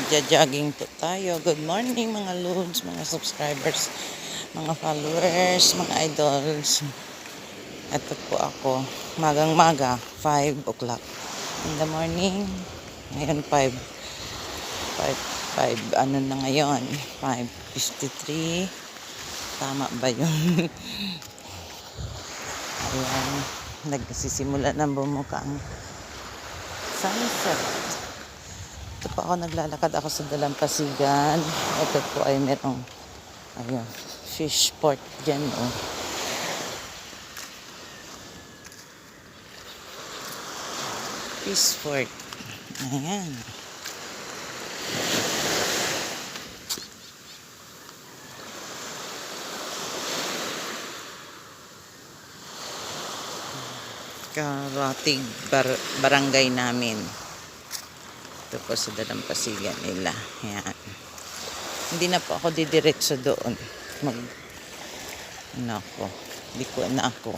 Magja-jogging po tayo. Good morning mga lods, mga subscribers, mga followers, mga idols. Ito po ako, magang-maga, 5 o'clock in the morning. Ngayon 5 ano na ngayon, 5:53. Tama ba yun? Ayan, nagsisimula na bumuka ang sunset. Ito po ako, naglalakad ako sa Dalampasigan. Ito po ay merong ayun, fish port dyan, oh. Fish port. Ayan. Karatig barangay namin. Ito po sa Dalampasigan nila. Ayan. Hindi na po ako didiretso doon. Ano ako. Hindi ko na ako.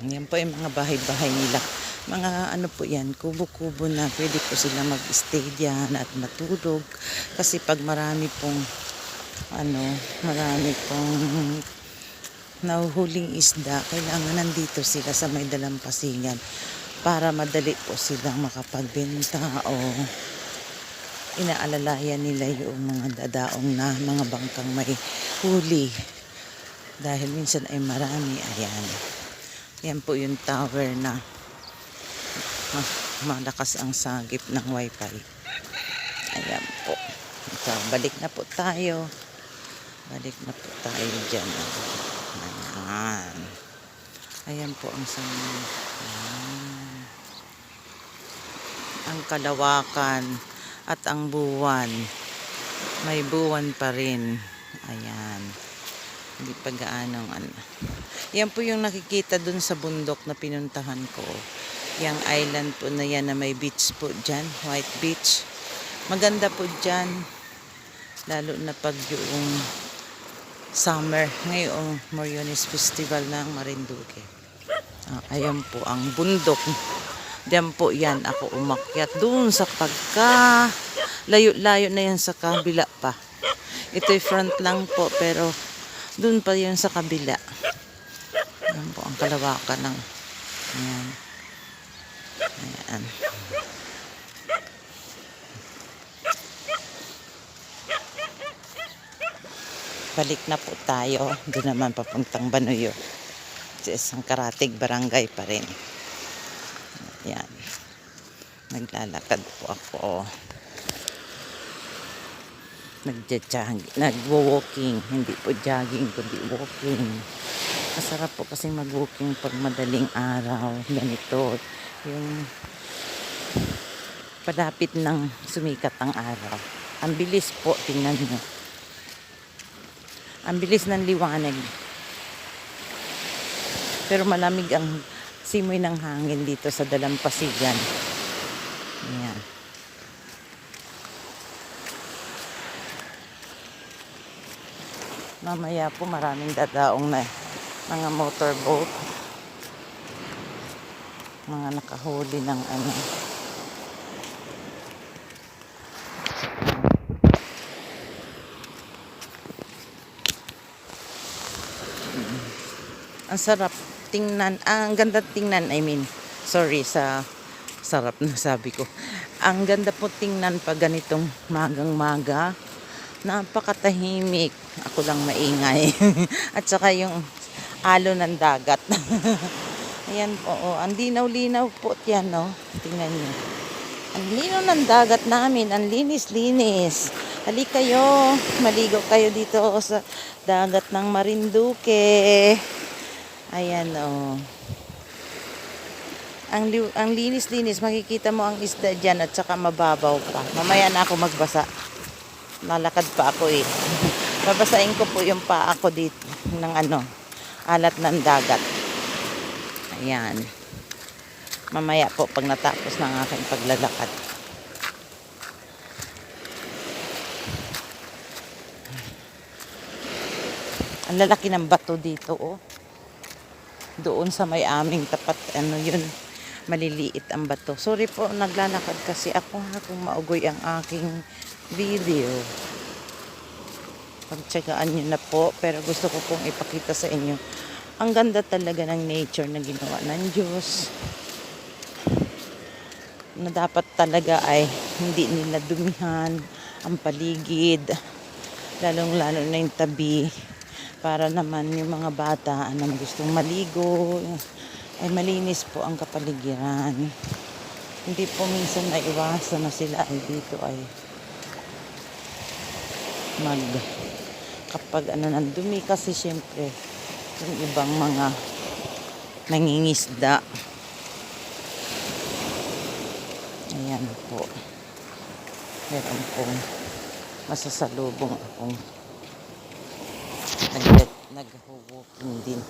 Yan po yung mga bahay-bahay nila. Mga ano po yan, kubo-kubo na. Pwede po sila mag-stay diyan at matulog. Kasi pag marami pong nahuhuling isda, kailangan nandito sila sa may Dalampasigan para madali po silang makapagbenta o inaalalayan nila yung mga dadaong na mga bangkang may huli dahil minsan ay marami. Ayan, yan po yung tower na malakas ang sagip ng wifi. Ayan po. So, balik na po tayo dyan. Ayan, ayan po ang ang kalawakan at ang buwan. May buwan pa rin. Ayan. Hindi pa gaanong Yan po yung nakikita dun sa bundok na pinuntahan ko. Yang island po na yan na may beach po dyan. White beach. Maganda po dyan. Lalo na pag yung summer. Ngayong Moriones Festival ng Marinduque. Ayan po ang bundok. Diyan po yan ako umakyat doon sa pagka layo-layo na yan sa kabila pa. Ito'y front lang po pero doon pa yun sa kabila. Yan po ang kalawakan ng ayan. Ayan. Balik na po tayo. Doon naman papuntang Banuyo. Sa isang Karatig barangay pa rin. Yan. Naglalakad po ako. Nagwo-walking. Hindi po jogging, kundi walking. Masarap po kasi mag-walking pag madaling araw. Ganito. Yung palapit ng sumikat ang araw. Ang bilis po. Tingnan nyo. Ang bilis ng liwanag. Pero malamig ang simoy ng hangin dito sa Dalampasigan. Ayan. Mamaya po maraming dadaong na mga motorboat. Mga nakahuli ng Ang sarap tingnan. Ang ganda tingnan, sorry sa sarap na sabi ko. Ang ganda po tingnan pag ganitong magang-maga. Napakatahimik. Ako lang maingay. At saka yung alo ng dagat. Ayan po. Oh, ang linaw-linaw po yan, no? Tingnan nyo. Ang linaw ng dagat namin. Ang linis-linis. Halika kayo. Maligo kayo dito sa dagat ng Marinduque. Ayan, oh. Ang linis-linis. Makikita mo ang isda dyan at saka mababaw pa. Mamaya na ako magbasa. Lalakad pa ako eh. Babasain ko po yung paa ko dito ng alat ng dagat. Ayan. Mamaya po pag natapos ng aking paglalakad. Ang lalaki ng bato dito, oh. Doon sa may aming tapat, yun, maliliit ang bato. Sorry po, naglalakad kasi ako kung maugoy ang aking video. Pagtsagaan nyo na po, pero gusto ko pong ipakita sa inyo. Ang ganda talaga ng nature na ginawa ng Diyos. Na dapat talaga ay hindi nila dumihan ang paligid. Lalong-lalo na yung tabi. Para naman yung mga bata na gustong maligo, ay malinis po ang kapaligiran. Hindi po minsan na iwasan na sila ay dito ay kapag ng dumi kasi syempre yung ibang mga nangingisda. Ayan po. Meron pong masasalubong akong nag-walking din.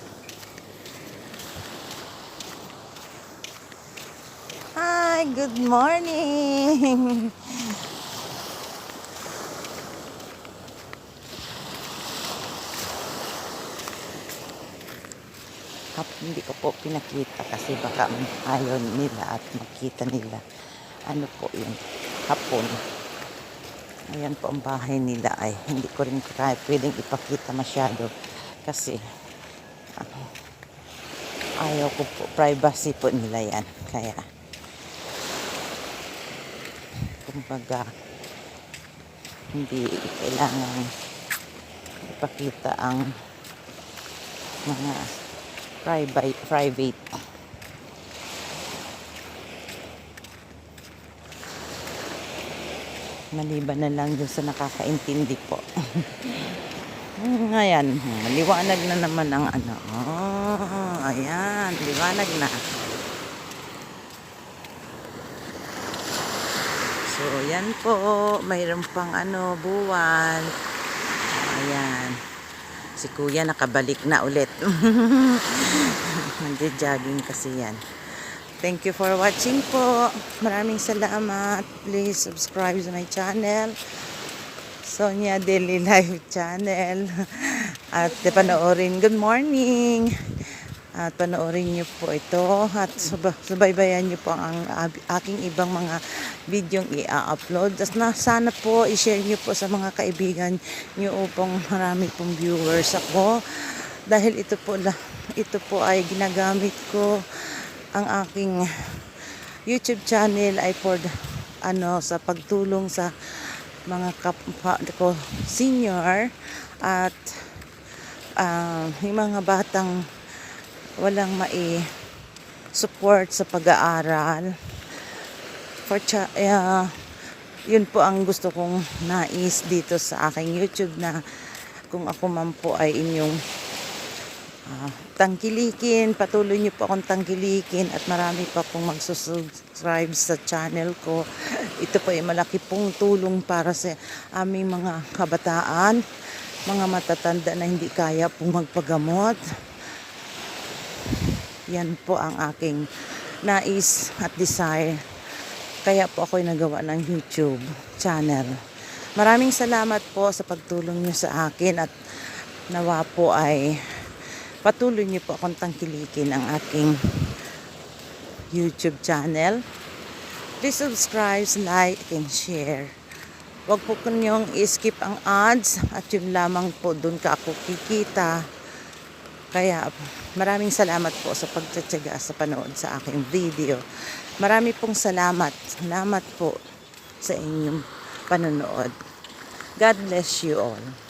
Hi, good morning. Hindi ko po pinakita kasi baka ayaw nila at makita nila. Ano po yun? Hapon. Ayan po ang bahay nila ay hindi ko rin pwedeng ipakita masyado kasi ayaw ko po, privacy po nila yan. Kaya kumbaga hindi kailangan ipakita ang mga private. Maliban na lang dun sa nakakaintindi po. Ayan, liwanag na naman ang ano. Oh, ayan, liwanag na. So, yan po. Mayroon pang buwan. Ayan. Si Kuya nakabalik na ulit. Nagja-jogging kasi yan. Thank you for watching po. Maraming salamat. Please subscribe to my channel. Sonia Daily Life Channel. At panoorin. Good morning. At panoorin niyo po ito. At subaybayan niyo po ang aking ibang mga videong i-upload. Sana po i-share niyo po sa mga kaibigan niyo upang marami pong viewers ako. Dahil ito po ay ginagamit ko. Ang aking YouTube channel ay for sa pagtulong sa mga kapwa ko senior at yung mga batang walang support sa pag-aaral. Yun po ang gusto kong nais dito sa aking YouTube na kung ako man po ay inyong tangkilikin, patuloy niyo po akong tangkilikin at marami pa pong magsusubscribe sa channel ko. Ito po ay malaki pong tulong para sa aming mga kabataan, mga matatanda na hindi kaya pong magpagamot. Yan po ang aking nais at desire. Kaya po ako'y nagawa ng YouTube channel. Maraming salamat po sa pagtulong niyo sa akin at nawa po ay patuloy niyo po akong tangkilikin ang aking YouTube channel. Please subscribe, like, and share. Huwag po kanyong i-skip ang ads at yun lamang po doon ka ako kikita. Kaya maraming salamat po sa pagtsatsaga sa panood sa aking video. Marami pong salamat. Salamat po sa inyong panonood. God bless you all.